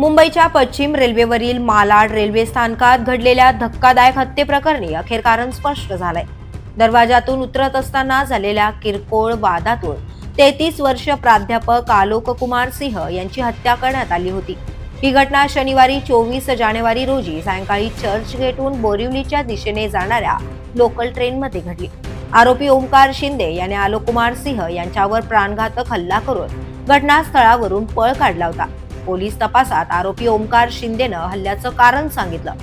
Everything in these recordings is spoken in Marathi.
मुंबईच्या पश्चिम रेल्वेवरील मालाड रेल्वे स्थानकात घडलेल्या धक्कादायक हत्येप्रकरणी अखेर कारण स्पष्ट झालंय. दरवाजातून उतरत असताना झालेल्या किरकोळ वादातून 33 वर्षीय प्राध्यापक आलोक कुमार सिंह यांची हत्या करण्यात आली होती. ही घटना शनिवारी 24 जानेवारी रोजी सायंकाळी चर्चगेटहून बोरिवलीच्या दिशेने जाणाऱ्या लोकल ट्रेनमध्ये घडली. आरोपी ओमकार शिंदे याने आलोक कुमार सिंह यांच्यावर प्राणघातक हल्ला करून घटनास्थळावरून पळ काढला होता. पोलीस तपासात आरोपी ओमकार शिंदेनं हल्ल्याचं कारण सांगितलं.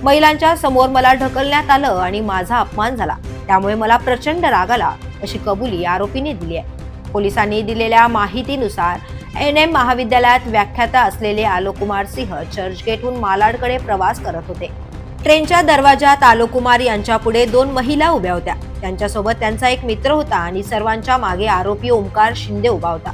महिलांच्या समोर मला ढकलण्यात आलं आणि माझा अपमान झाला, त्यामुळे मला प्रचंड राग आला, अशी कबुली आरोपीने दिली आहे. पोलिसांनी दिलेल्या माहितीनुसार NM महाविद्यालयात व्याख्याता असलेले आलोक कुमार सिंह चर्चगेटहून मालाडकडे प्रवास करत होते. ट्रेनच्या दरवाजात आलोक कुमार यांच्या पुढे 2 महिला उभ्या होत्या. त्यांच्यासोबत त्यांचा एक मित्र होता आणि सर्वांच्या मागे आरोपी ओमकार शिंदे उभा होता.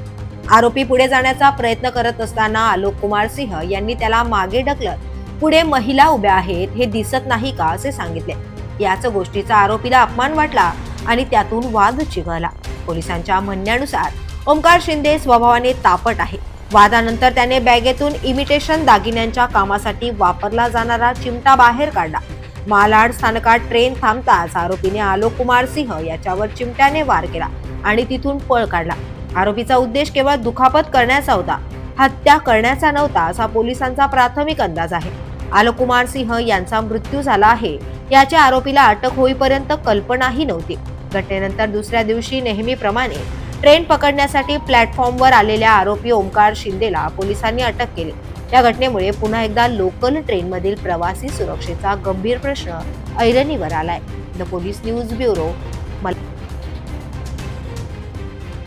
आरोपी पुढे जाण्याचा प्रयत्न करत असताना आलोक कुमार सिंह यांनी त्याला मागे ढकलत पुढे महिला उभ्या आहेत हे दिसत नाही का असे सांगितले. याच गोष्टीचा आरोपीला अपमान वाटला आणि त्यातून वाद चिघळला. पोलिसांच्या म्हणण्यानुसार ओमकार शिंदे स्वभावाने तापट आहे. वादानंतर त्याने बॅगेतून इमिटेशन दागिन्यांच्या कामासाठी वापरला जाणारा चिमटा बाहेर काढला. मालाड स्थानकात ट्रेन थांबताच आरोपीने आलोक कुमार सिंह याच्यावर चिमट्याने वार केला आणि तिथून पळ काढला. आरोपीचा उद्देश केवळ दुखापत करण्याचा होता, हत्या करण्याचा नव्हता, असा पोलिसांचा प्राथमिक अंदाज आहे. आलोक कुमार सिंह यांचा मृत्यू झाला आहे याची आरोपीला अटक होईपर्यंत कल्पनाही नव्हती. घटनेनंतर दुसऱ्या दिवशी नेहमीप्रमाणे ट्रेन पकडण्यासाठी प्लॅटफॉर्मवर आलेल्या आरोपी ओमकार शिंदेला पोलिसांनी अटक केली. या घटनेमुळे पुन्हा एकदा लोकल ट्रेनमधील प्रवासी सुरक्षेचा गंभीर प्रश्न ऐरणीवर आलाय. The police news bureau.